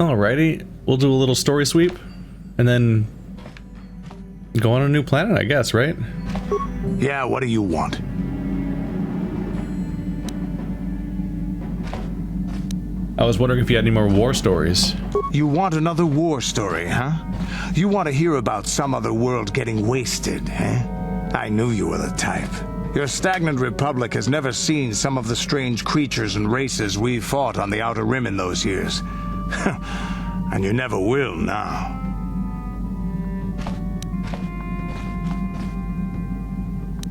Alrighty, we'll do a little story sweep, and then go on a new planet, I guess, right? Yeah, what do you want? I was wondering if you had any more war stories. You want another war story, huh? You want to hear about some other world getting wasted, eh? I knew you were the type. Your stagnant republic has never seen some of the strange creatures and races we fought on the Outer Rim in those years. And you never will now.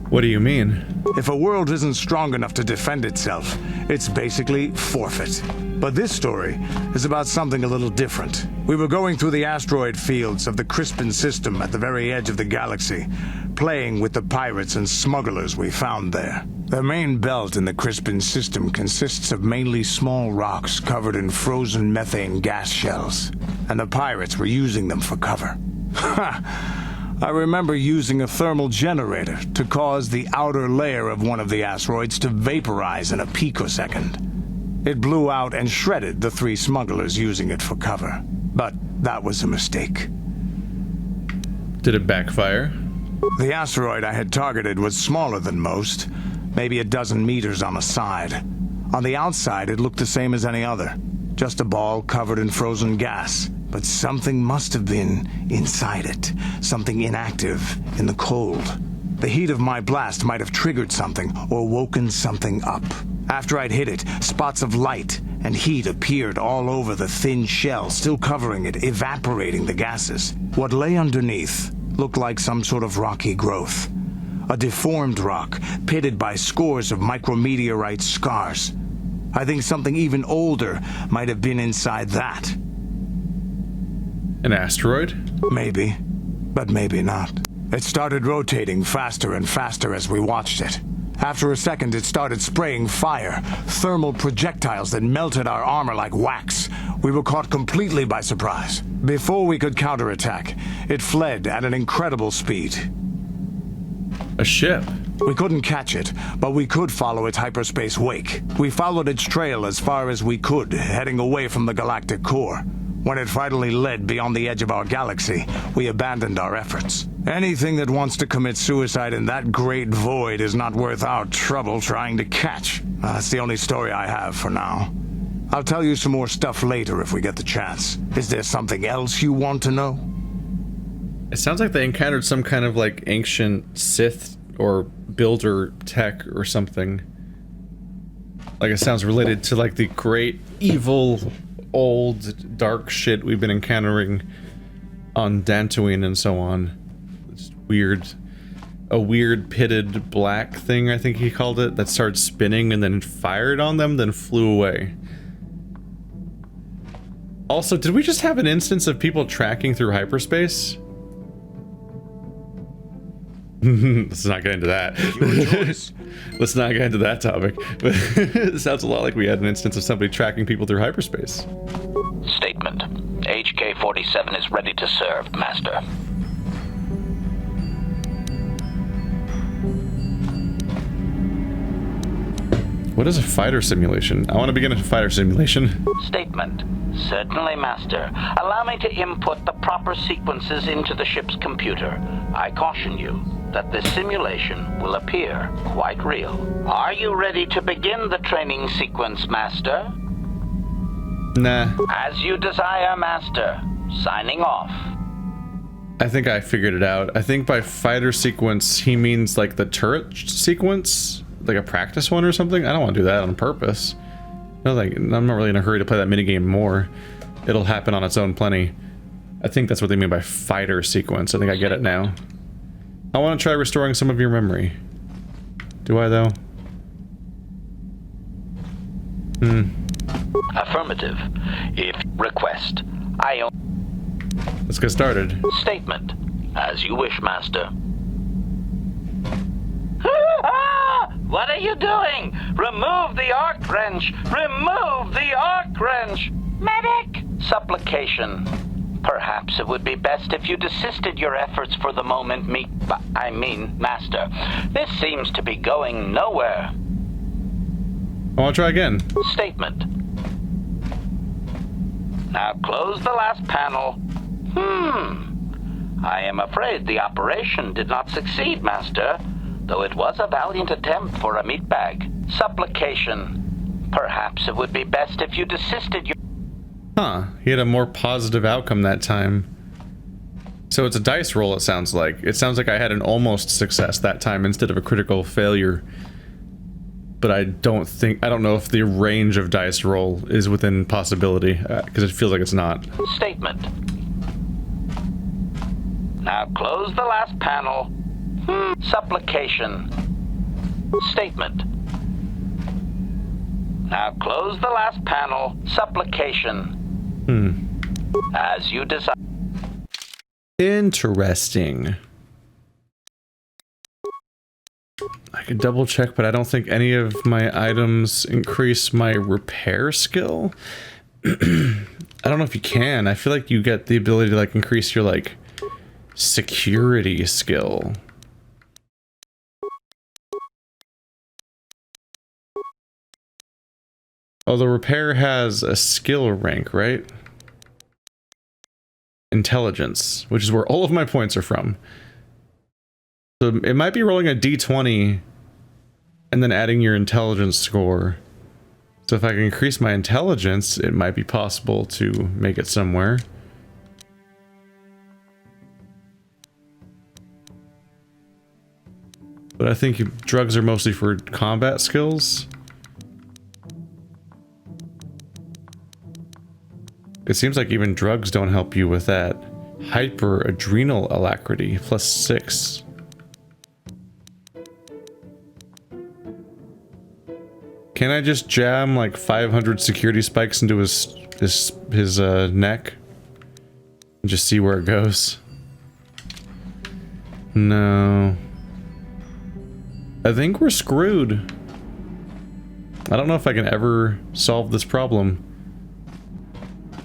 What do you mean? If a world isn't strong enough to defend itself, it's basically forfeit. But this story is about something a little different. We were going through the asteroid fields of the Crispin system at the very edge of the galaxy, playing with the pirates and smugglers we found there. The main belt in the Crispin system consists of mainly small rocks covered in frozen methane gas shells, and the pirates were using them for cover. Ha! I remember using a thermal generator to cause the outer layer of one of the asteroids to vaporize in a picosecond. It blew out and shredded the 3 smugglers using it for cover. But that was a mistake. Did it backfire? The asteroid I had targeted was smaller than most, maybe a dozen meters on a side. On the outside, it looked the same as any other. Just a ball covered in frozen gas. But something must have been inside it. Something inactive in the cold. The heat of my blast might have triggered something or woken something up. After I'd hit it, spots of light and heat appeared all over the thin shell, still covering it, evaporating the gases. What lay underneath looked like some sort of rocky growth. A deformed rock, pitted by scores of micrometeorite scars. I think something even older might have been inside that. An asteroid? Maybe, but maybe not. It started rotating faster and faster as we watched it. After a second, it started spraying fire, thermal projectiles that melted our armor like wax. We were caught completely by surprise. Before we could counterattack, it fled at an incredible speed. A ship? We couldn't catch it, but we could follow its hyperspace wake. We followed its trail as far as we could, heading away from the galactic core. When it finally led beyond the edge of our galaxy, we abandoned our efforts. Anything that wants to commit suicide in that great void is not worth our trouble trying to catch. That's the only story I have for now. I'll tell you some more stuff later if we get the chance. Is there something else you want to know? It sounds like they encountered some kind of like ancient Sith or builder tech or something. Like it sounds related to like the great evil old dark shit we've been encountering on Tatooine and so on. It's a weird pitted black thing, I think he called it, that started spinning and then fired on them, then flew away. Also, did we just have an instance of people tracking through hyperspace? Let's not get into that. Let's not get into that topic. It sounds a lot like we had an instance of somebody tracking people through hyperspace. Statement. HK-47 is ready to serve, Master. What is a fighter simulation? I want to begin a fighter simulation. Statement. Certainly, Master. Allow me to input the proper sequences into the ship's computer. I caution you that this simulation will appear quite real. Are you ready to begin the training sequence, Master? Nah. As you desire, Master. Signing off. I think I figured it out. I think by fighter sequence, he means like the turret sequence? Like a practice one or something? I don't want to do that on purpose. No, like, I'm not really in a hurry to play that minigame more. It'll happen on its own plenty. I think that's what they mean by fighter sequence. I think I get it now. I want to try restoring some of your memory. Do I, though? Affirmative. If request, Let's get started. Statement. As you wish, Master. What are you doing? Remove the arc wrench! Remove the arc wrench! Medic! Supplication. Perhaps it would be best if you desisted your efforts for the moment, Master. This seems to be going nowhere. I want to try again. Statement. Now close the last panel. I am afraid the operation did not succeed, Master, though it was a valiant attempt for a meat bag. Supplication. Perhaps it would be best if you desisted your... Huh, he had a more positive outcome that time. So it's a dice roll, it sounds like. It sounds like I had an almost success that time instead of a critical failure. But I don't know if the range of dice roll is within possibility, because it feels like it's not. Statement. Now close the last panel. Supplication. Statement. Now close the last panel. Supplication. As you decide. Interesting. I could double check, but I don't think any of my items increase my repair skill. I don't know if you can. I feel like you get the ability to like increase your like security skill. Oh, the repair has a skill rank, right? Intelligence, which is where all of my points are from. So it might be rolling a d20 and then adding your intelligence score. So if I can increase my intelligence, it might be possible to make it somewhere. But I think drugs are mostly for combat skills. It seems like even drugs don't help you with that. Hyper adrenal alacrity, +6. Can I just jam like 500 security spikes into his neck and just see where it goes? No. I think we're screwed. I don't know if I can ever solve this problem.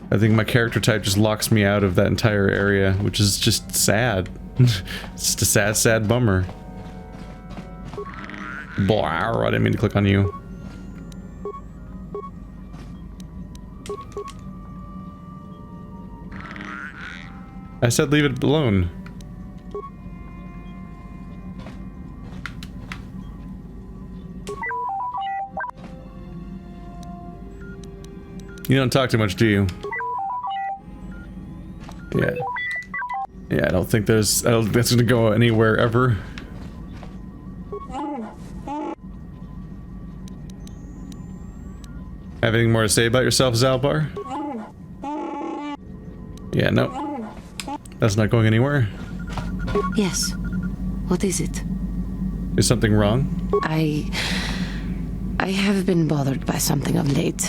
I think my character type just locks me out of that entire area, which is just sad. It's just a sad, sad bummer. Blah, I didn't mean to click on you. I said leave it alone. You don't talk too much, do you? Yeah. Yeah, I don't think that's gonna go anywhere ever. Have anything more to say about yourself, Zalbar? Yeah, no. That's not going anywhere. Yes. What is it? Is something wrong? I have been bothered by something of late.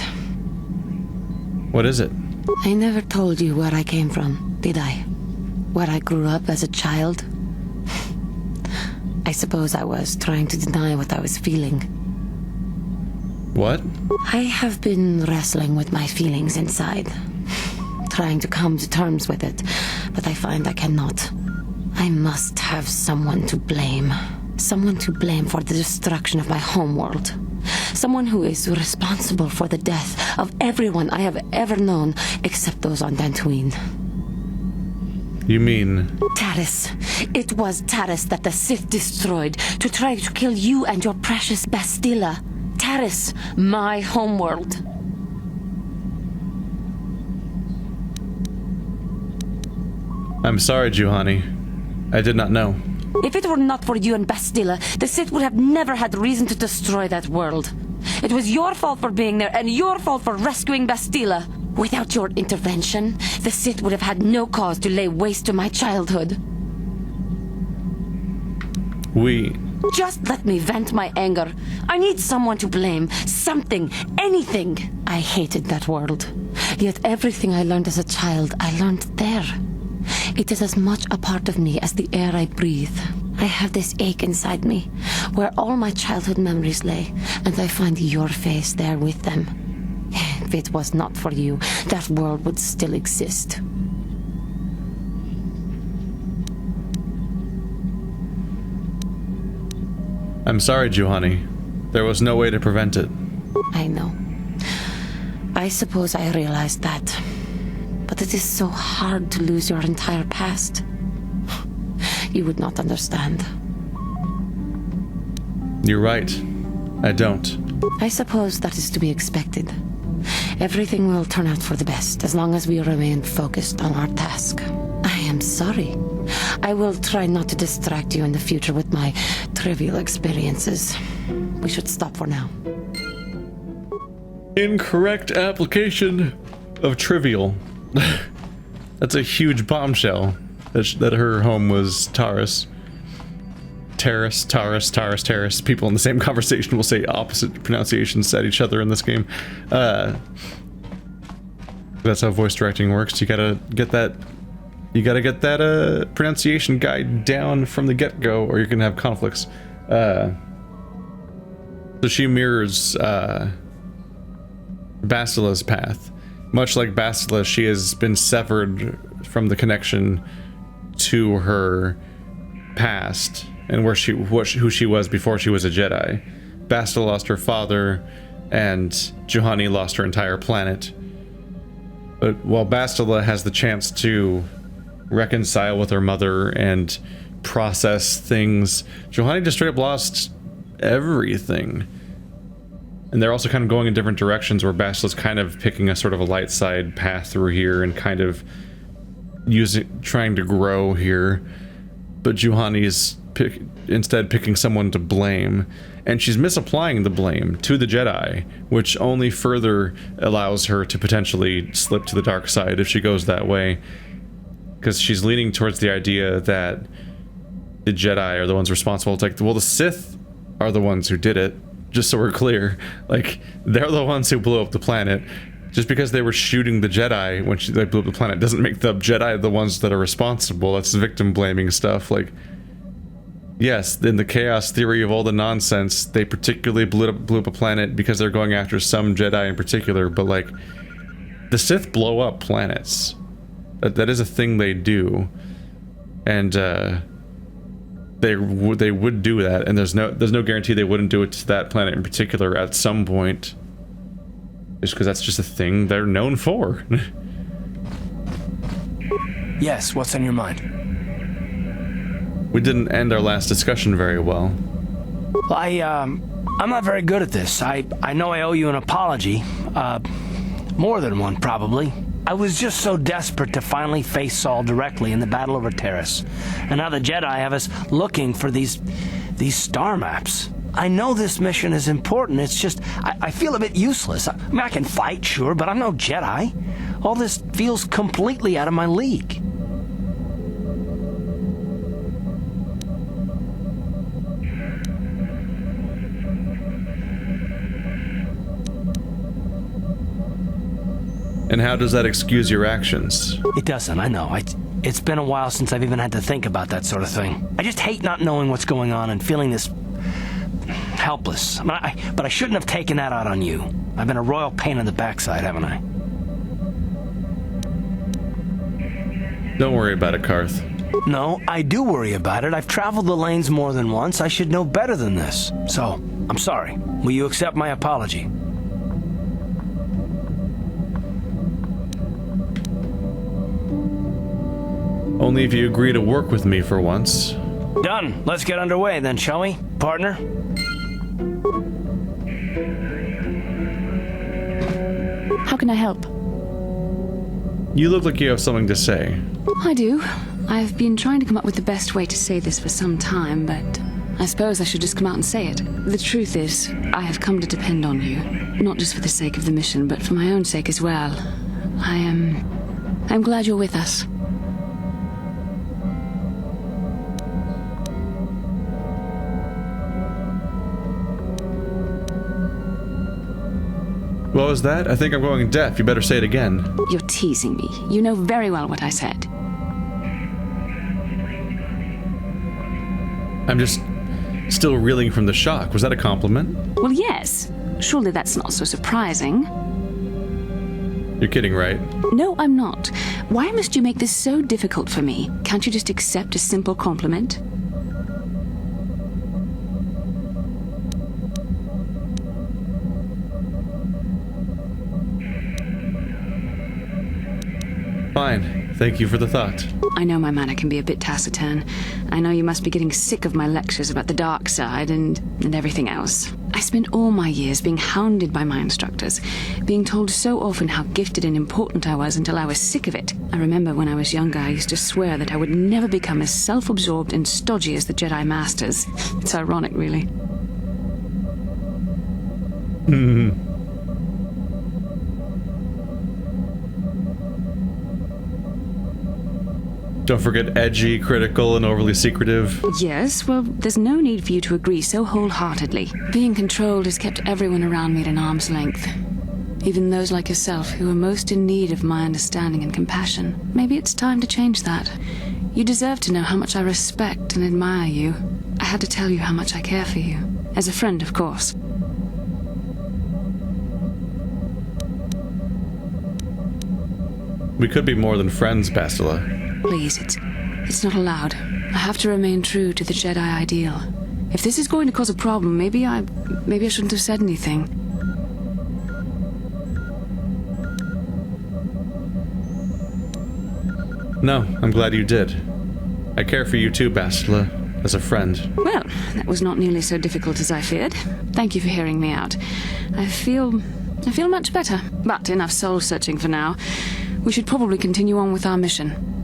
What is it? I never told you where I came from, did I? Where I grew up as a child? I suppose I was trying to deny what I was feeling. What? I have been wrestling with my feelings inside, trying to come to terms with it, but I find I cannot. I must have someone to blame. Someone to blame for the destruction of my homeworld. Someone who is responsible for the death of everyone I have ever known, except those on Tatooine. You mean... Taris. It was Taris that the Sith destroyed to try to kill you and your precious Bastilla. Taris, my homeworld. I'm sorry, Juhani. I did not know. If it were not for you and Bastilla, the Sith would have never had reason to destroy that world. It was your fault for being there, and your fault for rescuing Bastilla. Without your intervention, the Sith would have had no cause to lay waste to my childhood. Just let me vent my anger. I need someone to blame. Something. Anything. I hated that world. Yet everything I learned as a child, I learned there. It is as much a part of me as the air I breathe. I have this ache inside me, where all my childhood memories lay, and I find your face there with them. If it was not for you, that world would still exist. I'm sorry, Juhani. There was no way to prevent it. I know. I suppose I realized that. It is so hard to lose your entire past. You would not understand. You're right. I don't. I suppose that is to be expected. Everything will turn out for the best as long as we remain focused on our task. I am sorry. I will try not to distract you in the future with my trivial experiences. We should stop for now. Incorrect application of trivial. That's a huge bombshell. That her home was Taurus. Terrace, Taurus, Taurus, Terrace. People in the same conversation will say opposite pronunciations at each other in this game. That's how voice directing works. You gotta get that. You gotta get that pronunciation guide down from the get-go, or you're gonna have conflicts. So she mirrors Bastila's path. Much like Bastila, she has been severed from the connection to her past and who she was before she was a Jedi. Bastila lost her father, and Juhani lost her entire planet. But while Bastila has the chance to reconcile with her mother and process things, Juhani just straight up lost everything. And they're also kind of going in different directions, where Bastila's kind of picking a sort of a light side path through here and kind of trying to grow here. But Juhani is instead picking someone to blame, and she's misapplying the blame to the Jedi, which only further allows her to potentially slip to the dark side if she goes that way, because she's leaning towards the idea that the Jedi are the ones responsible. It's like, well, the Sith are the ones who did it, just so we're clear. Like, they're the ones who blew up the planet. Just because they were shooting the Jedi when they blew up the planet doesn't make the Jedi the ones that are responsible. That's victim blaming stuff. Like, yes, in the chaos theory of all the nonsense, they particularly blew up a planet because they're going after some Jedi in particular, but like, the Sith blow up planets. That is a thing they do. And they would do that, and there's no guarantee they wouldn't do it to that planet in particular at some point. Just because that's just a thing they're known for. Yes, what's on your mind? We didn't end our last discussion very well. Well, I'm not very good at this. I know I owe you an apology. More than one, probably. I was just so desperate to finally face Saul directly in the battle over Terrace. And now the Jedi have us looking for these star maps. I know this mission is important, it's just, I feel a bit useless. I mean, I can fight, sure, but I'm no Jedi. All this feels completely out of my league. And how does that excuse your actions? It doesn't, I know. It's been a while since I've even had to think about that sort of thing. I just hate not knowing what's going on and feeling this helpless. But I shouldn't have taken that out on you. I've been a royal pain in the backside, haven't I? Don't worry about it, Karth. No, I do worry about it. I've traveled the lanes more than once. I should know better than this. So, I'm sorry. Will you accept my apology? Only if you agree to work with me for once. Done. Let's get underway then, shall we, partner? How can I help? You look like you have something to say. I do. I've been trying to come up with the best way to say this for some time, but I suppose I should just come out and say it. The truth is, I have come to depend on you. Not just for the sake of the mission, but for my own sake as well. I'm glad you're with us. What was that? I think I'm going deaf. You better say it again. You're teasing me. You know very well what I said. I'm just still reeling from the shock. Was that a compliment? Well, yes. Surely that's not so surprising. You're kidding, right? No, I'm not. Why must you make this so difficult for me? Can't you just accept a simple compliment? Fine. Thank you for the thought. I know my manner can be a bit taciturn. I know you must be getting sick of my lectures about the dark side and everything else. I spent all my years being hounded by my instructors, being told so often how gifted and important I was until I was sick of it. I remember when I was younger, I used to swear that I would never become as self-absorbed and stodgy as the Jedi Masters. It's ironic, really. Don't forget edgy, critical, and overly secretive. Yes, well, there's no need for you to agree so wholeheartedly. Being controlled has kept everyone around me at an arm's length. Even those like yourself who are most in need of my understanding and compassion. Maybe it's time to change that. You deserve to know how much I respect and admire you. I had to tell you how much I care for you. As a friend, of course. We could be more than friends, Bastila. Please, it's not allowed. I have to remain true to the Jedi ideal. If this is going to cause a problem, maybe I shouldn't have said anything. No, I'm glad you did. I care for you too, Bastila, as a friend. Well, that was not nearly so difficult as I feared. Thank you for hearing me out. I feel much better. But enough soul-searching for now. We should probably continue on with our mission.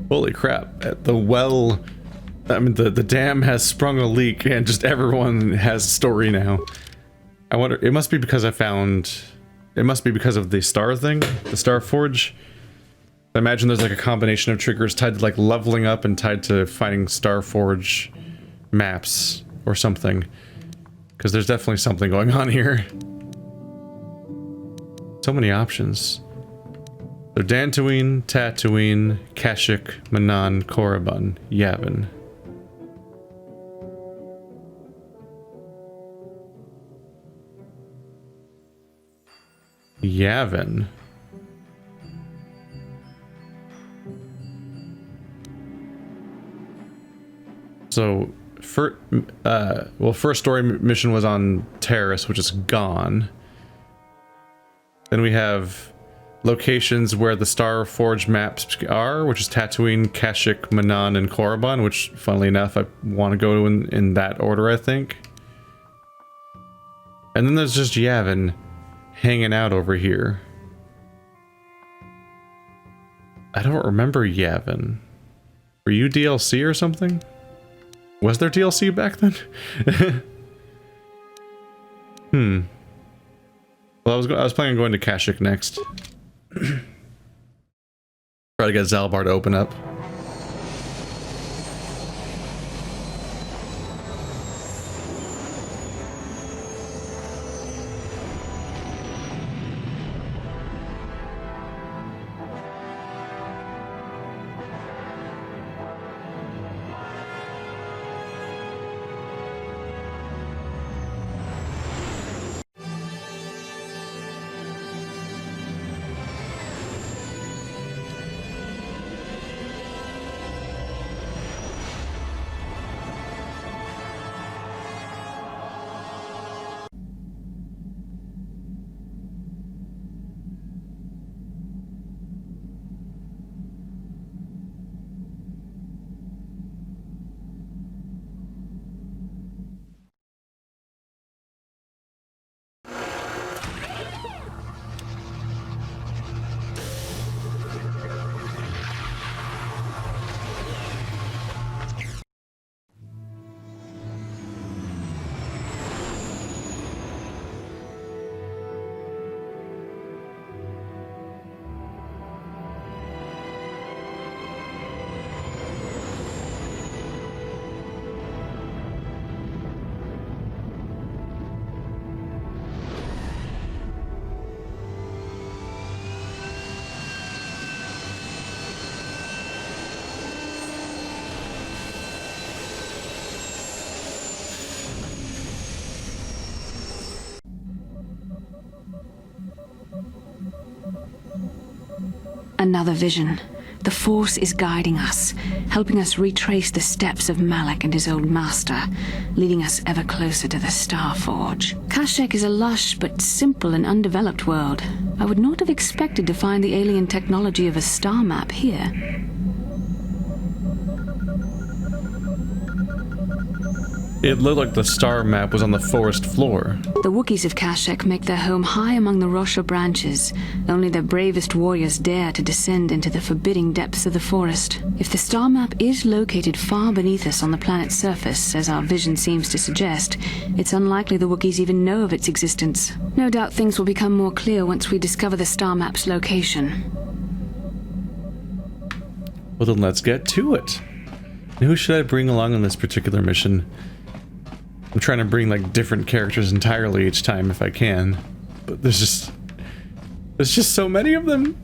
Holy crap. The dam has sprung a leak and just everyone has a story now. I wonder, it must be because of the star thing, the Star Forge. I imagine there's like a combination of triggers tied to like leveling up and tied to finding Star Forge maps or something. Because there's definitely something going on here. So many options. So Tatooine, Kashyyyk, Manan, Korriban, Yavin. Yavin. So, first story mission was on Terrace, which is gone. Then we have locations where the Star Forge maps are, which is Tatooine, Kashyyyk, Manan, and Korriban, which, funnily enough, I want to go to in that order, I think. And then there's just Yavin hanging out over here. I don't remember Yavin. Were you DLC or something? Was there DLC back then? Well, I was planning on going to Kashyyyk next. Try to get Zalbar to open up. Another vision. The Force is guiding us, helping us retrace the steps of Malak and his old master, leading us ever closer to the Star Forge. Kashyyyk is a lush but simple and undeveloped world. I would not have expected to find the alien technology of a star map here. It looked like the star map was on the forest floor. The Wookiees of Kashyyyk make their home high among the Rosha branches. Only their bravest warriors dare to descend into the forbidding depths of the forest. If the star map is located far beneath us on the planet's surface, as our vision seems to suggest, it's unlikely the Wookiees even know of its existence. No doubt things will become more clear once we discover the star map's location. Well, then let's get to it. Who should I bring along on this particular mission? I'm trying to bring like different characters entirely each time if I can, but there's just so many of them.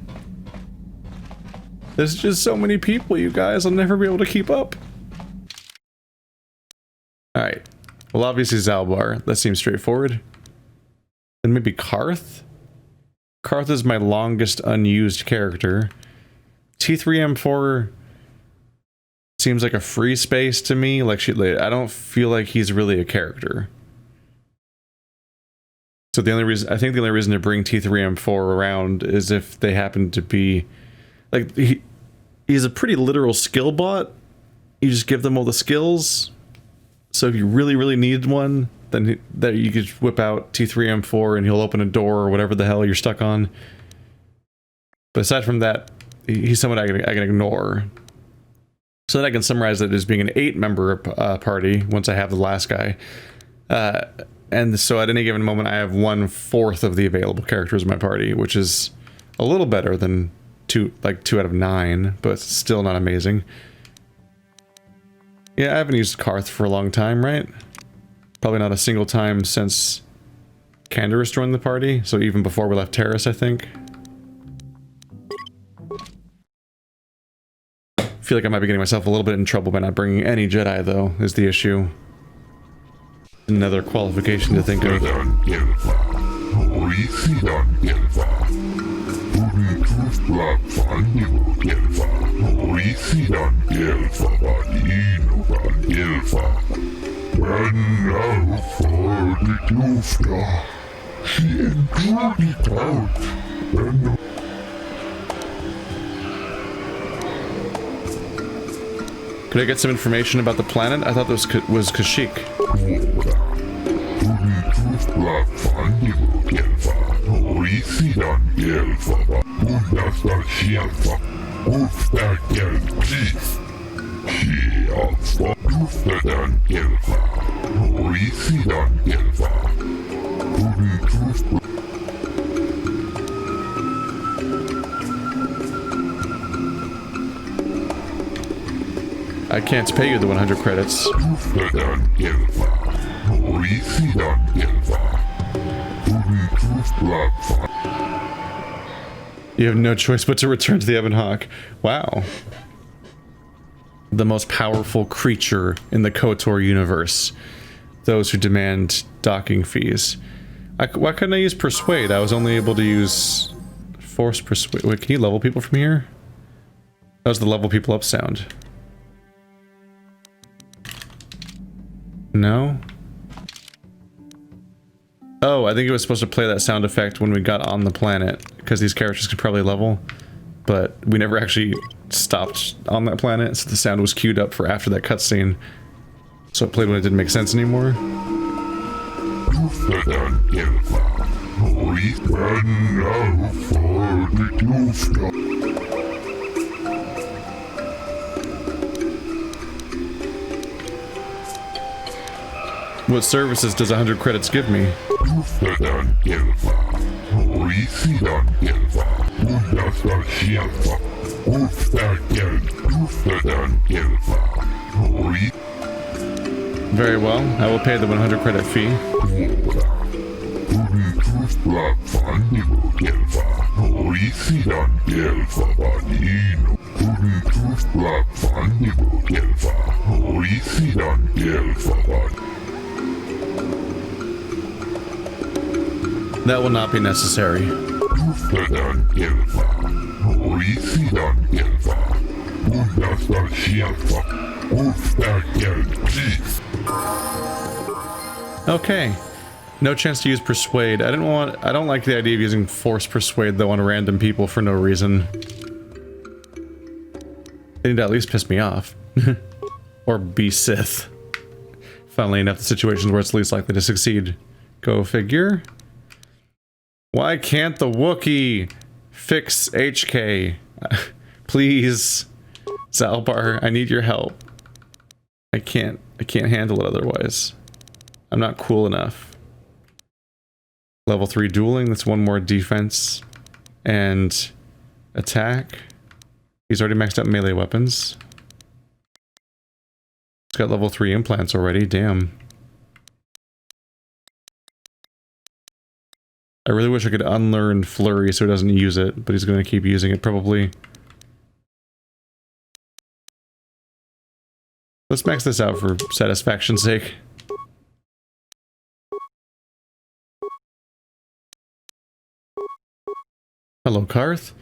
There's just so many people, you guys. I'll never be able to keep up. All right. Well, obviously Zalbar. That seems straightforward. And maybe Karth. Karth is my longest unused character. T3M4 seems like a free space to me. Like I don't feel like he's really a character. So the only reason to bring T3M4 around is if they happen to be like he's a pretty literal skill bot. You just give them all the skills. So if you really need one, then that you could whip out T3M4 and he'll open a door or whatever the hell you're stuck on. But aside from that, he's someone I can ignore. So then I can summarize it as being an 8-member party once I have the last guy. And so at any given moment, I have 1/4 of the available characters in my party, which is a little better than 2 out of 9, but still not amazing. Yeah, I haven't used Karth for a long time, right? Probably not a single time since Canderous joined the party, so even before we left Terrace, I think. I feel like I might be getting myself a little bit in trouble by not bringing any Jedi, though, is the issue. Another qualification to think of. Could I get some information about the planet? I thought this was Kashyyyk. I can't pay you the 100 credits. You have no choice but to return to the Ebon Hawk. Wow. The most powerful creature in the KOTOR universe. Those who demand docking fees. Why couldn't I use Persuade? I was only able to use Force Persuade. Wait, can you level people from here? That was the level people up sound. No? Oh, I think it was supposed to play that sound effect when we got on the planet, because these characters could probably level, but we never actually stopped on that planet, so the sound was queued up for after that cutscene. So it played when it didn't make sense anymore. What services does 100 credits give me? Very well, I will pay the 100 credit fee. That will not be necessary. Okay. No chance to use persuade. I don't like the idea of using force persuade though on random people for no reason. They need to at least piss me off. Or be Sith. Funnily enough, the situations where it's least likely to succeed. Go figure. Why can't the Wookiee fix HK? Please, Zalbar, I need your help. I can't handle it otherwise. I'm not cool enough. Level 3 dueling, that's one more defense and attack. He's already maxed out melee weapons. He's got level 3 implants already, damn. I really wish I could unlearn Flurry so he doesn't use it, but he's going to keep using it probably. Let's max this out for satisfaction's sake. Hello, Karth.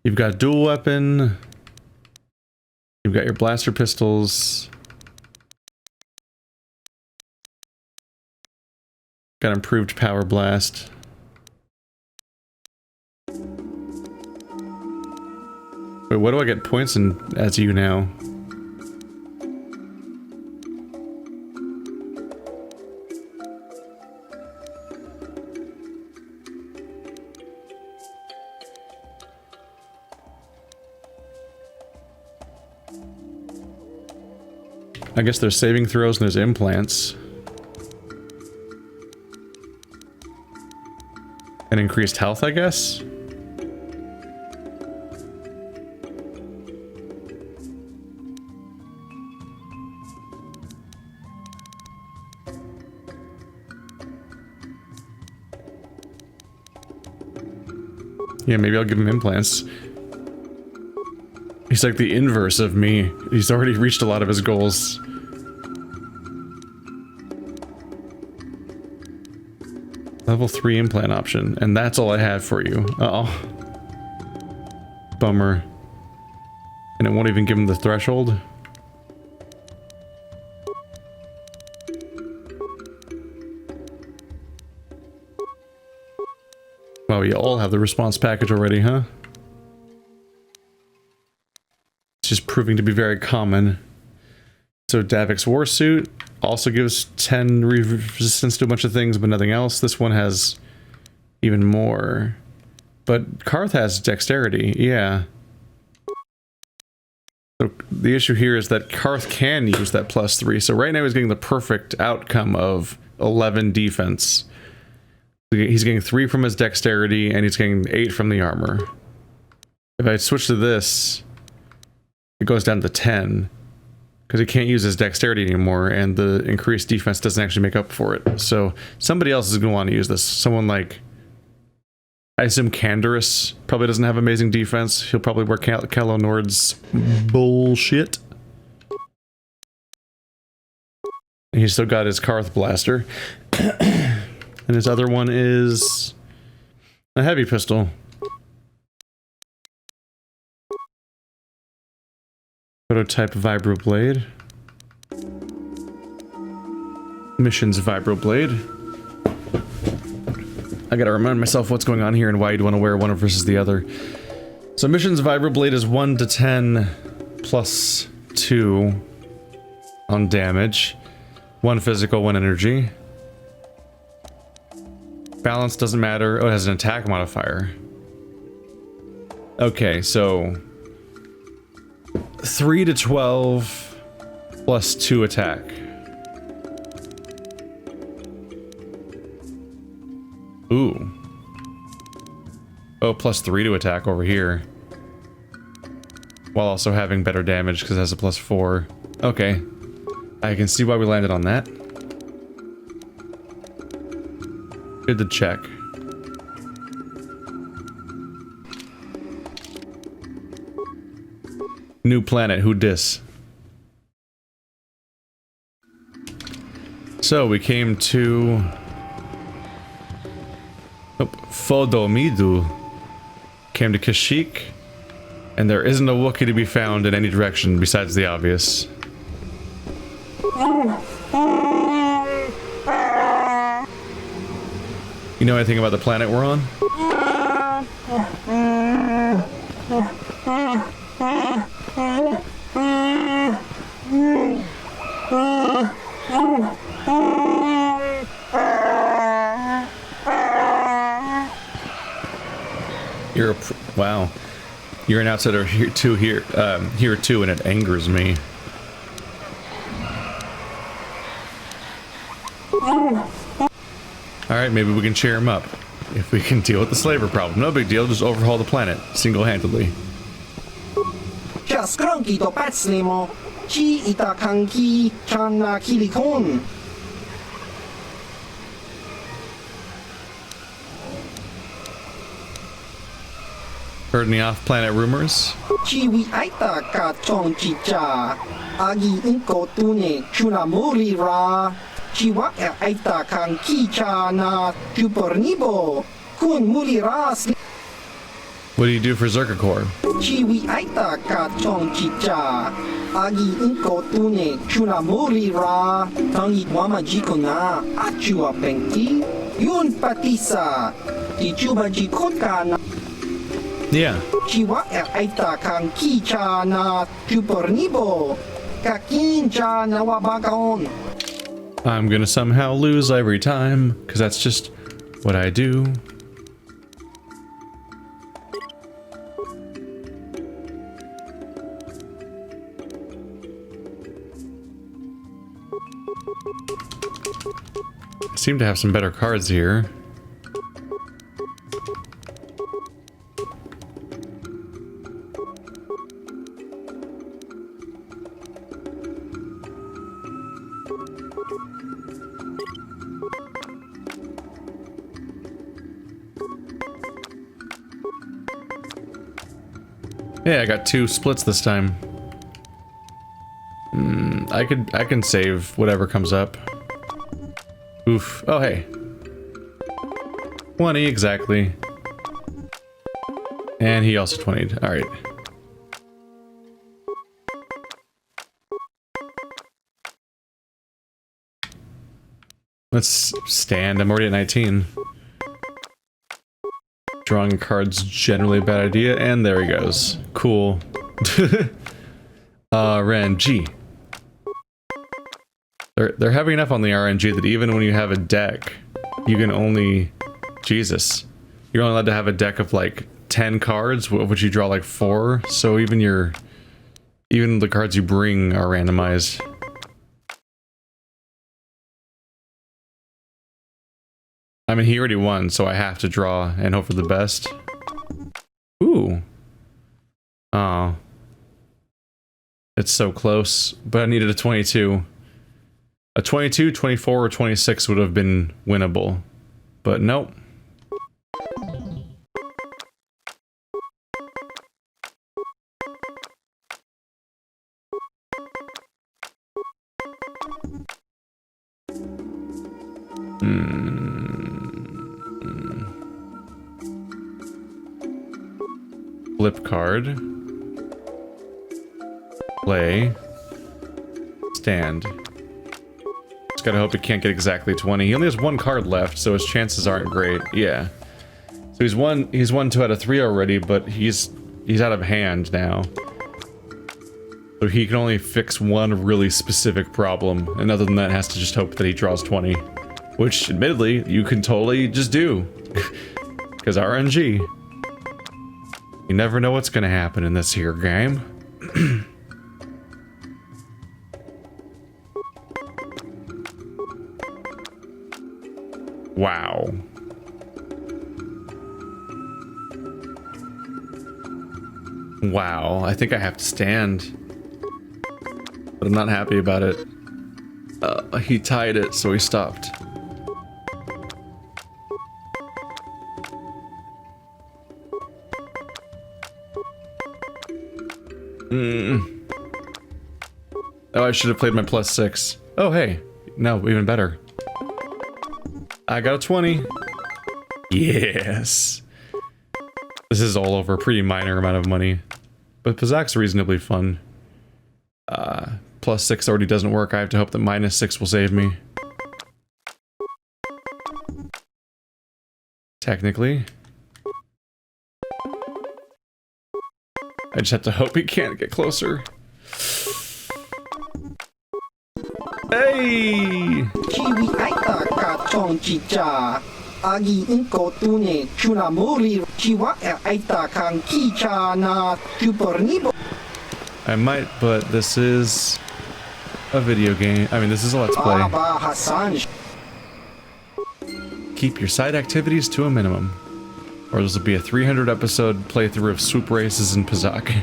You've got dual weapon. You've got your blaster pistols. Got improved power blast. Wait, what do I get points in as you now? I guess there's saving throws and there's implants. And increased health, I guess? Yeah, maybe I'll give him implants. He's like the inverse of me. He's already reached a lot of his goals. Level 3 implant option, and that's all I have for you. Uh-oh. Bummer. And it won't even give him the threshold? Wow, you all have the response package already, huh? It's just proving to be very common. So Davik's Warsuit also gives 10 resistance to a bunch of things, but nothing else. This one has even more. But Karth has dexterity, yeah. So the issue here is that Karth can use that +3. So right now he's getting the perfect outcome of 11 defense. He's getting 3 from his dexterity, and he's getting 8 from the armor. If I switch to this, it goes down to 10. Because he can't use his dexterity anymore, and the increased defense doesn't actually make up for it. So somebody else is going to want to use this. Someone like, I assume Canderous probably doesn't have amazing defense. He'll probably wear Calo Nord's bullshit. And he's still got his Karth blaster. And his other one is a heavy pistol. Prototype Vibroblade. Missions Vibroblade. I gotta remind myself what's going on here and why you'd want to wear one versus the other. So Missions Vibroblade is 1 to 10 plus 2 on damage. 1 physical, 1 energy. Balance doesn't matter. Oh, it has an attack modifier. Okay, so 3 to 12 plus 2 attack. Ooh. Oh, plus 3 to attack over here. While also having better damage because it has a +4. Okay. I can see why we landed on that. Good to check. New planet, who dis? So we came to Fodomidu. Came to Kashyyyk. And there isn't a Wookiee to be found in any direction besides the obvious. You know anything about the planet we're on? Wow. You're an outsider here too, and it angers me. Alright, maybe we can cheer him up. If we can deal with the slaver problem. No big deal, just overhaul the planet, single-handedly. Heard any off-planet rumors? What do you do for Czerka Corp? Yeah. I'm gonna somehow lose every time, because that's just what I do. I seem to have some better cards here. Yeah, I got 2 splits this time. I can save whatever comes up. Oof. Oh, hey. 20 exactly. And he also 20'd. Alright. Let's stand. I'm already at 19. Drawing cards generally a bad idea, and there he goes. Cool. RNG. They're heavy enough on the RNG that even when you have a deck, you can only... Jesus. You're only allowed to have a deck of like 10 cards, of which you draw like 4, so even the cards you bring are randomized. I mean, he already won, so I have to draw and hope for the best. Ooh. Oh. It's so close, but I needed a 22. A 22, 24, or 26 would have been winnable, but nope. Flip card. Play. Stand. Just gotta hope he can't get exactly 20. He only has 1 card left, so his chances aren't great. Yeah. So he's won 2 out of 3 already, but he's out of hand now. So he can only fix one really specific problem, and other than that has to just hope that he draws 20. Which, admittedly, you can totally just do. Because RNG. You never know what's gonna happen in this here game. Wow. Wow, I think I have to stand. But I'm not happy about it. He tied it, so he stopped. Oh, I should have played my +6. Oh, hey. No, even better. I got a 20. Yes. This is all over a pretty minor amount of money. But Pazaak's reasonably fun. +6 already doesn't work. I have to hope that -6 will save me. Technically. I just have to hope he can't get closer. Hey! Kiwi aita ka chong chicha. Agi inko tune chunamuri chiwa aita kan kicha na chupornibo. I might, but this is a video game. I mean, this is a Let's Play. Baba Hassan. Keep your side activities to a minimum, or this will be a 300 episode playthrough of swoop races in Pazaak.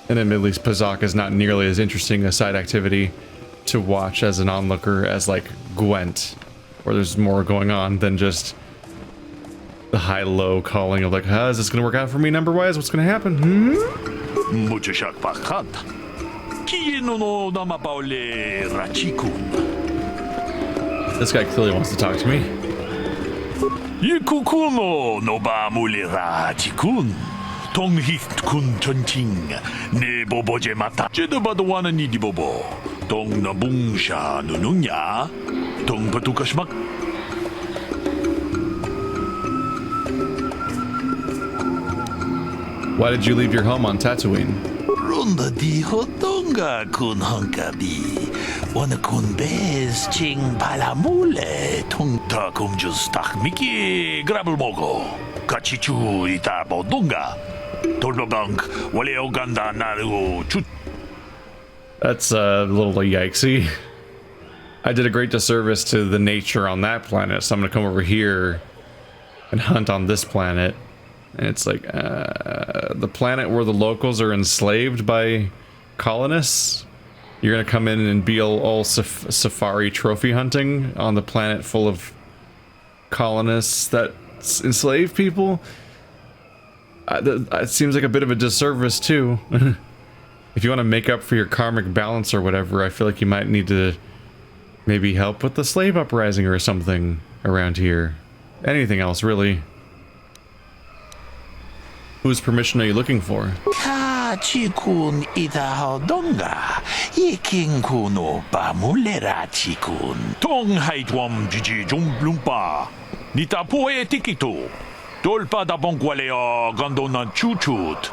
And admittedly, Pazaak is not nearly as interesting a side activity to watch as an onlooker as like Gwent, where there's more going on than just the high-low calling of like, is this gonna work out for me number-wise? What's gonna happen? This guy clearly wants to talk to me. 동히트 군 전칭 네 보보제 마타 제도바도와는 이디보보 동나붕샤 누누냐 동바두카시막 Why did you leave your home on Tatooine? 론다 디호동가 군 헝가비 오늘 군 베스 칭 발라몰레 통타 공주스 딱 미키 그라블 모고 같이 주이다 보동가 돌바방크 원래 오간다 나르고 주. That's a little yikesy. I did a great disservice to the nature on that planet, so I'm gonna come over here and hunt on this planet. And it's like, the planet where the locals are enslaved by colonists? You're gonna come in and be all safari trophy hunting on the planet full of colonists that enslave people? It seems like a bit of a disservice too. If you want to make up for your karmic balance or whatever, I feel like you might need to maybe help with the slave uprising or something around here. Anything else, really. Whose permission are you looking for? Kashyyyk idahodonga ikingkuno pamulera chikun tonghaitwam jiji jumblumpa nitapoe tikito dolpa da bonqualeo gondonan chuchut.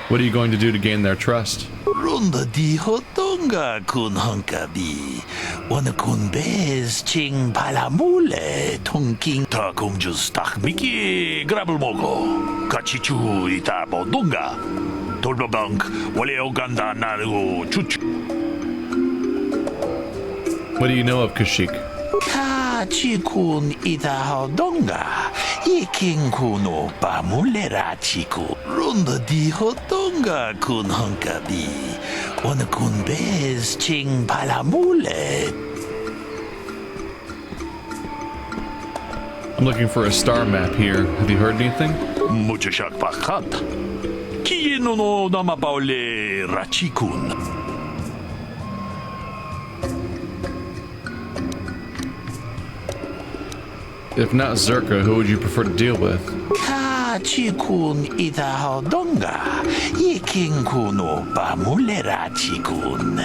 What are you going to do to gain their trust? Runda dihodonga kun hunkabi wana kun bez ching palamule tongking ta kumjus tak miki grabulmogo kachichu ita bodonga dolbabank wale oganda naru chuchu. What do you know of Kashyyyk? Kashyyyk idahodonga ikingkuno pamulera chiku runda dihodonga kun hunkabi wana kun bez ching palamule. I'm looking for a star map here. Have you heard anything? Muchashak pakat kienono namapaule rachikun. If not Czerka, who would you prefer to deal with? Kashyyyk idahodonga ikingkuno pamulera chikun.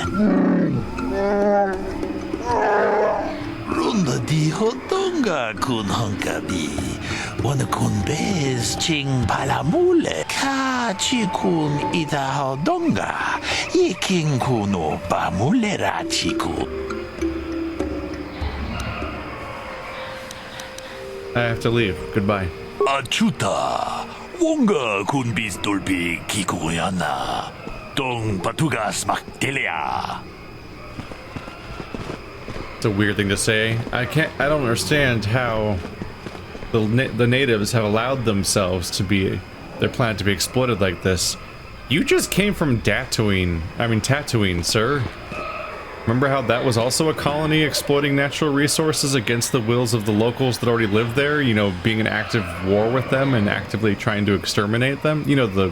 Runda dihodonga kun hunkabi wana kun bez ching palamule. Kashyyyk idahodonga ikingkuno pamulera chikun. I have to leave. Goodbye. Achuta wonga kun bis dolpi kikuyana dong patugas maktelea. It's a weird thing to say. I don't understand how the natives have allowed themselves to be, their planet to be exploited like this. You just came from Tatooine, sir. Remember how that was also a colony exploiting natural resources against the wills of the locals that already lived there? You know, being in active war with them and actively trying to exterminate them? You know, the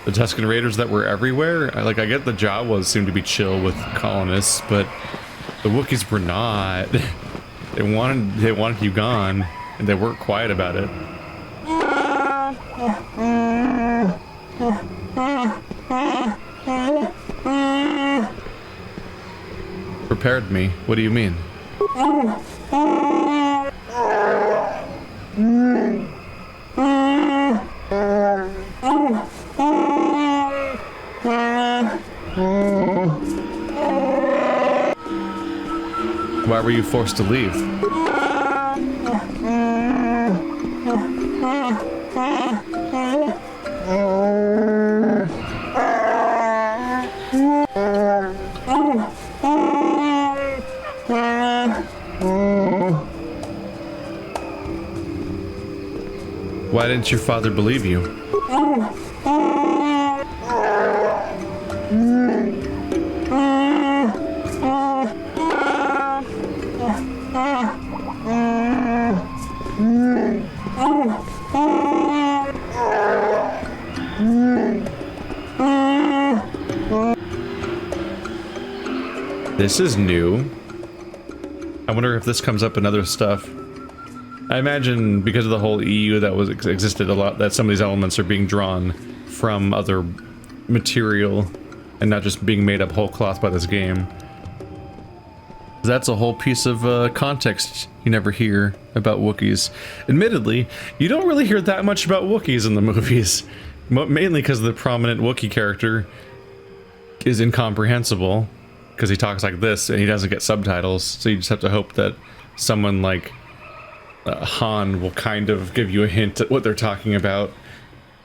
Tusken Raiders that were everywhere? I get the Jawas seemed to be chill with colonists, but the Wookiees were not. They wanted you gone. and they weren't quiet about it. Prepared me? What do you mean? Why were you forced to leave? Why didn't your father believe you? This is new. I wonder if this comes up in other stuff. I imagine because of the whole EU that existed a lot, that some of these elements are being drawn from other material and not just being made up whole cloth by this game. That's a whole piece of context you never hear about Wookiees. Admittedly, you don't really hear that much about Wookiees in the movies, mainly because the prominent Wookiee character is incomprehensible, because he talks like this and he doesn't get subtitles, so you just have to hope that someone like Han will kind of give you a hint at what they're talking about.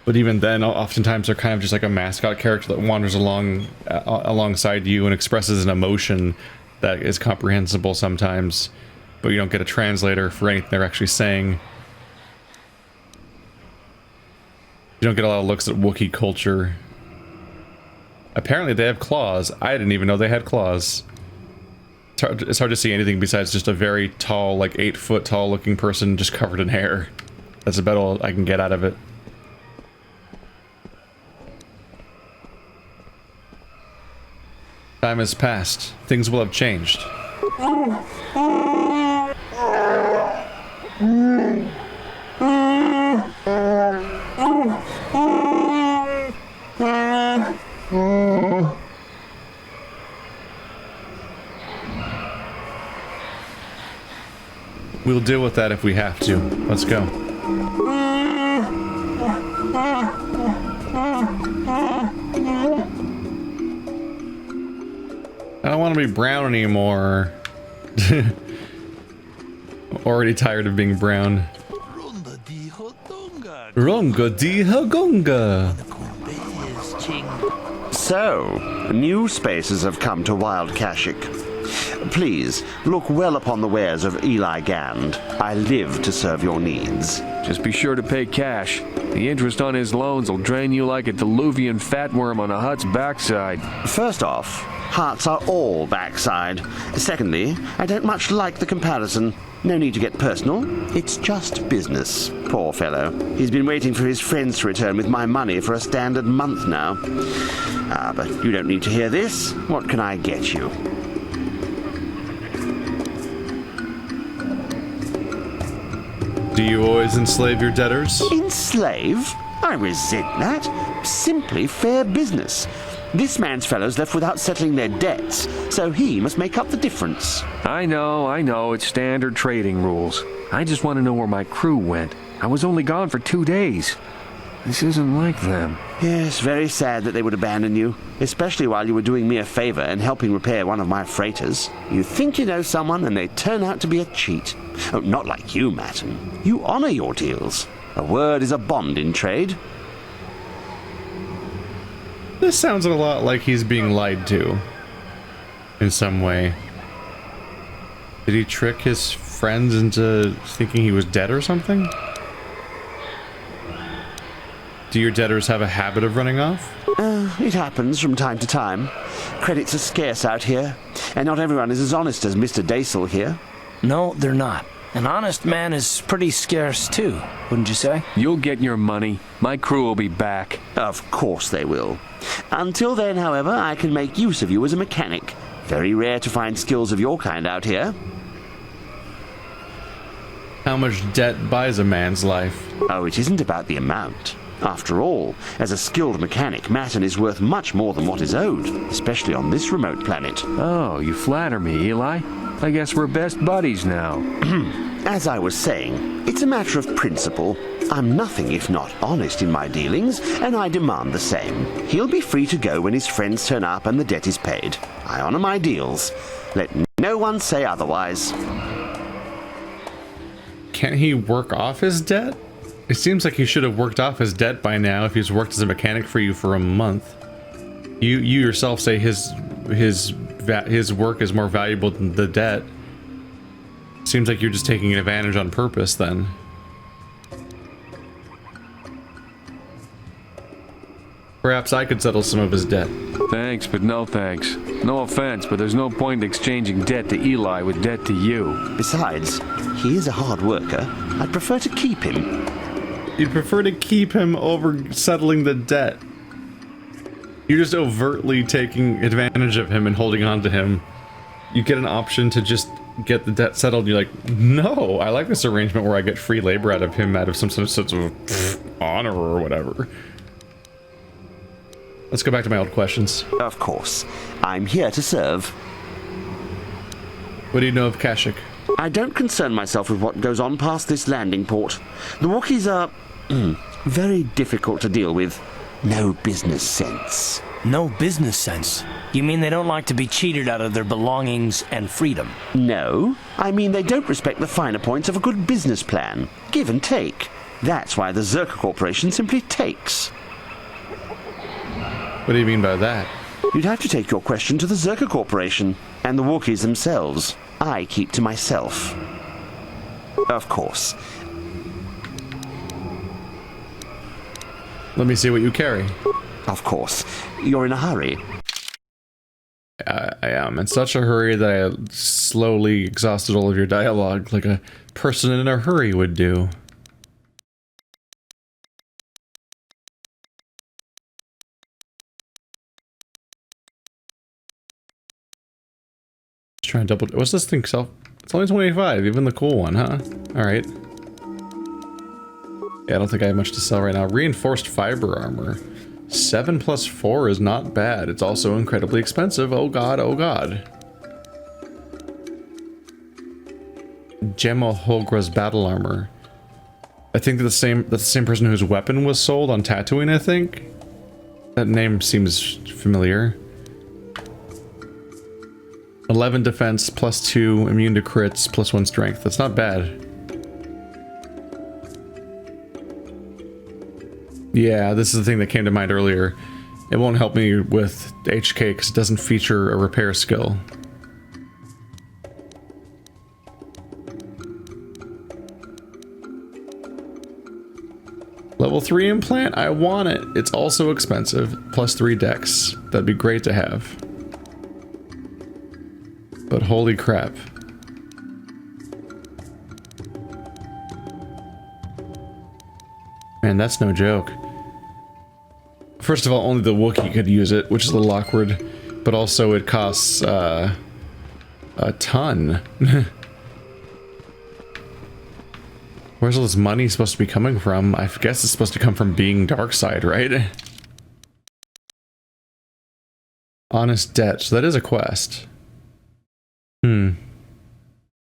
But even then, oftentimes they're kind of just like a mascot character that wanders along alongside you and expresses an emotion that is comprehensible sometimes, but you don't get a translator for anything they're actually saying. You don't get a lot of looks at Wookiee culture. Apparently they have claws. I didn't even know they had claws. It's hard to see anything besides just a very tall, like 8-foot tall looking person just covered in hair. That's about all I can get out of it. Time has passed. Things will have changed. We'll deal with that if we have to. Let's go. I don't want to be brown anymore. Already tired of being brown. Ronga di Hagonga. So, new spaces have come to wild Kashyyyk. Please, look well upon the wares of Eli Gand. I live to serve your needs. Just be sure to pay cash. The interest on his loans will drain you like a diluvian fatworm on a hut's backside. First off, hearts are all backside. Secondly, I don't much like the comparison. No need to get personal. It's just business. Poor fellow. He's been waiting for his friends to return with my money for a standard month now. But you don't need to hear this. What can I get you? Do you always enslave your debtors? Enslave? I resent that. Simply fair business. This man's fellows left without settling their debts, so he must make up the difference. I know, it's standard trading rules. I just want to know where my crew went. I was only gone for 2 days. This isn't like them. Yes, very sad that they would abandon you, especially while you were doing me a favor and helping repair one of my freighters. You think you know someone and they turn out to be a cheat. Oh, not like you, Matten. You honor your deals. A word is a bond in trade. This sounds a lot like he's being lied to. In some way. Did he trick his friends into thinking he was dead or something? Do your debtors have a habit of running off? It happens from time to time. Credits are scarce out here, and not everyone is as honest as Mr. Daisel here. No, they're not. An honest man is pretty scarce too, wouldn't you say? You'll get your money. My crew will be back. Of course they will. Until then, however, I can make use of you as a mechanic. Very rare to find skills of your kind out here. How much debt buys a man's life? Oh, it isn't about the amount. After all, as a skilled mechanic, Matin is worth much more than what is owed, especially on this remote planet. Oh, you flatter me, Eli. I guess we're best buddies now. As I was saying, it's a matter of principle. I'm nothing if not honest in my dealings, and I demand the same. He'll be free to go when his friends turn up and the debt is paid. I honor my deals. Let no one say otherwise. Can't he work off his debt? It seems like he should have worked off his debt by now if he's worked as a mechanic for you for a month. You yourself say his work is more valuable than the debt. Seems like you're just taking advantage on purpose then. Perhaps I could settle some of his debt. Thanks, but no thanks. No offense, but there's no point in exchanging debt to Eli with debt to you. Besides, he is a hard worker. I'd prefer to keep him. You'd prefer to keep him over settling the debt. You're just overtly taking advantage of him and holding on to him. You get an option to just get the debt settled. You're like, no, I like this arrangement where I get free labor out of him out of some sort of honor or whatever. Let's go back to my old questions. Of course. I'm here to serve. What do you know of Kashyyyk? I don't concern myself with what goes on past this landing port. The Wookiees are very difficult to deal with. No business sense. No business sense? You mean they don't like to be cheated out of their belongings and freedom? No. I mean they don't respect the finer points of a good business plan. Give and take. That's why the Czerka Corporation simply takes. What do you mean by that? You'd have to take your question to the Czerka Corporation and the Wookiees themselves. I keep to myself. Of course. Let me see what you carry. Of course. You're in a hurry. I am in such a hurry that I slowly exhausted all of your dialogue like a person in a hurry would do. Trying to double. What's this thing sell? It's only 25, even the cool one, huh? Alright. Yeah, I don't think I have much to sell right now. Reinforced fiber armor. 7 plus 4 is not bad. It's also incredibly expensive. Oh god, oh god. Gemma Holgra's battle armor. I think that's the same person whose weapon was sold on Tatooine, I think. That name seems familiar. 11 defense, plus 2, immune to crits, plus 1 strength. That's not bad. Yeah, this is the thing that came to mind earlier. It won't help me with HK because it doesn't feature a repair skill. Level 3 implant? I want it. It's also expensive. Plus 3 dex. That'd be great to have. But holy crap. Man, that's no joke. First of all, only the Wookiee could use it, which is a little awkward. But also it costs, a ton. Where's all this money supposed to be coming from? I guess it's supposed to come from being dark side, right? Honest debt. So that is a quest.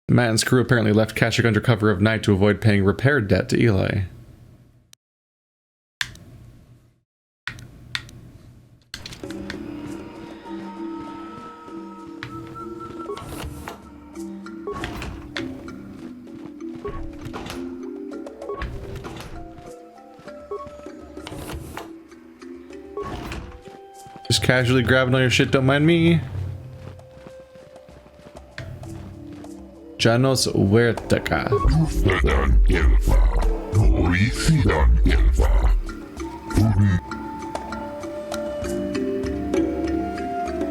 Matt crew apparently left Kashyyyk under cover of night to avoid paying repair debt to Eli. Just casually grabbing all your shit, don't mind me. Janos Huertaca.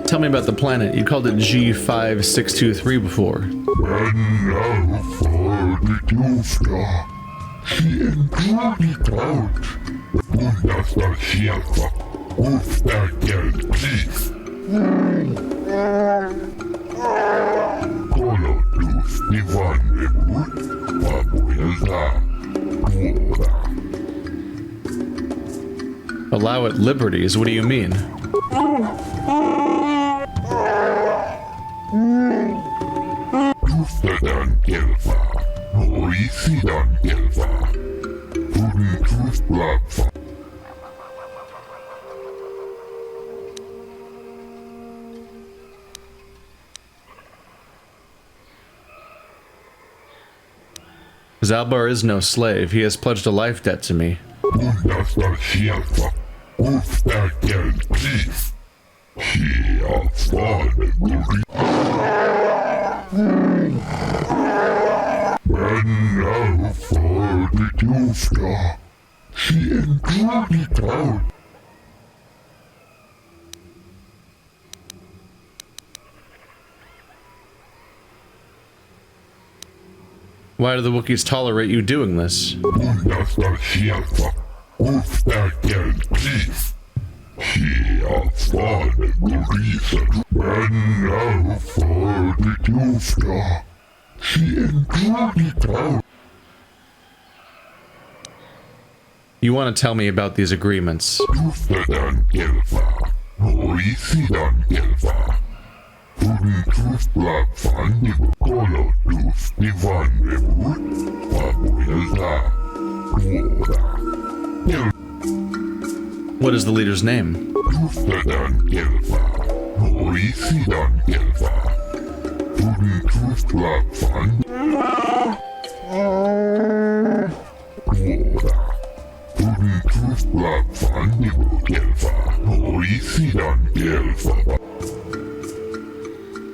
Tell me about the planet. You called it G5623 before. Allow it liberties? What do you mean? Zalbar is no slave. He has pledged a life debt to me. Why do the Wookiees tolerate you doing this? You want to tell me about these agreements? What is the leader's name?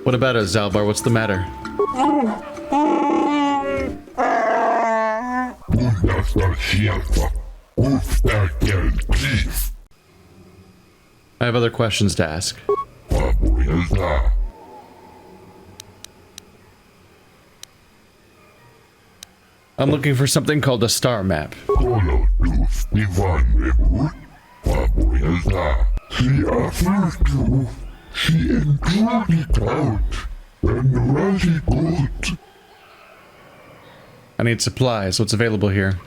What about it, Zalbar? What's the matter? I have other questions to ask. I'm looking for something called a star map. I need supplies. What's available here?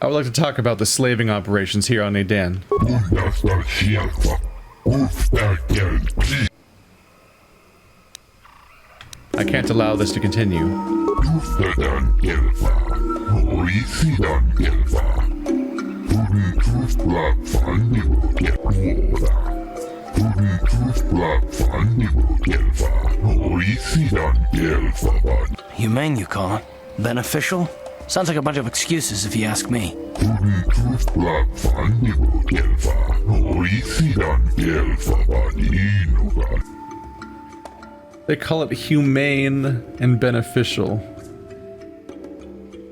I would like to talk about the slaving operations here on Adan. I can't allow this to continue. Humane, you call it? Beneficial? Sounds like a bunch of excuses if you ask me. They call it humane and beneficial.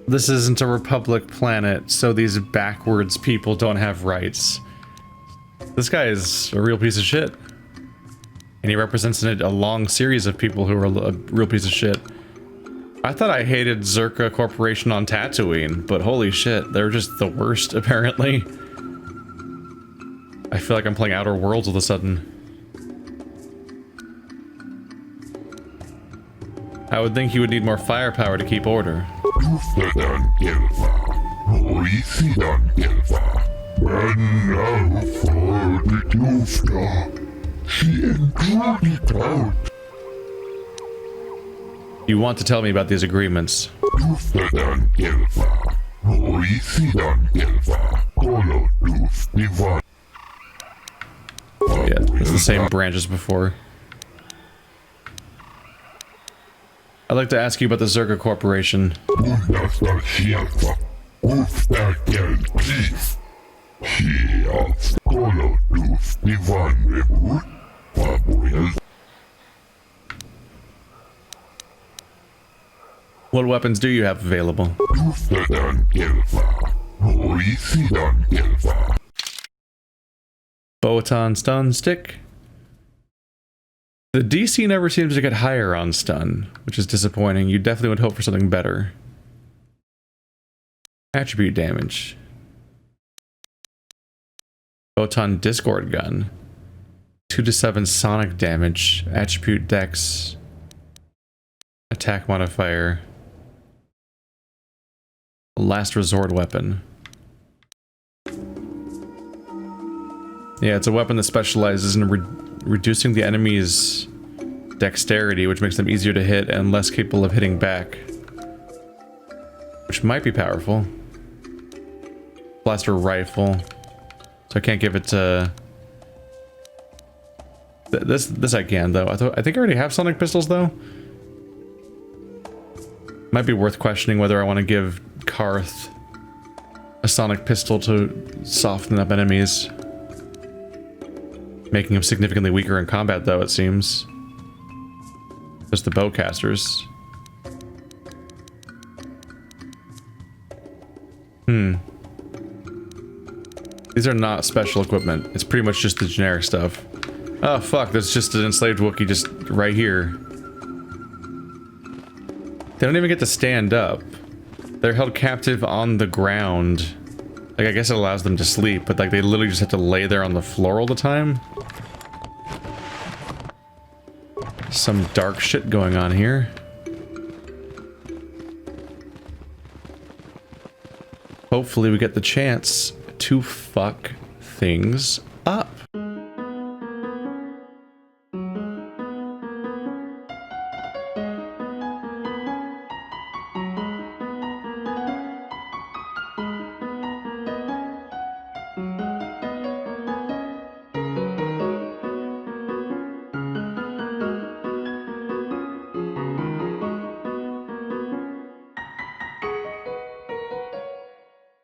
This isn't a republic planet, so these backwards people don't have rights. This guy is a real piece of shit. And he represents a long series of people who are a real piece of shit. I thought I hated Czerka Corporation on Tatooine, but holy shit, they're just the worst, apparently. I feel like I'm playing Outer Worlds all of a sudden. I would think you would need more firepower to keep order. You want to tell me about these agreements? Yeah, it's the same branch as before. I'd like to ask you about the Czerka Corporation. What weapons do you have available? Boaton stun stick? The DC never seems to get higher on stun, which is disappointing. You definitely would hope for something better. Attribute damage. Photon Discord Gun. 2 to 7 sonic damage. Attribute Dex. Attack modifier. Last resort weapon. Yeah, it's a weapon that specializes in reducing the enemy's dexterity, which makes them easier to hit and less capable of hitting back. Which might be powerful. Blaster rifle. So I can't give it to... This I can, though. I think I already have sonic pistols, though. Might be worth questioning whether I want to give Karth a sonic pistol to soften up enemies. Making him significantly weaker in combat, though, it seems. Just the bowcasters. These are not special equipment. It's pretty much just the generic stuff. Oh, fuck, there's just an enslaved Wookiee just right here. They don't even get to stand up. They're held captive on the ground. Like, I guess it allows them to sleep, but like, they literally just have to lay there on the floor all the time. Some dark shit going on here. Hopefully we get the chance to fuck things up.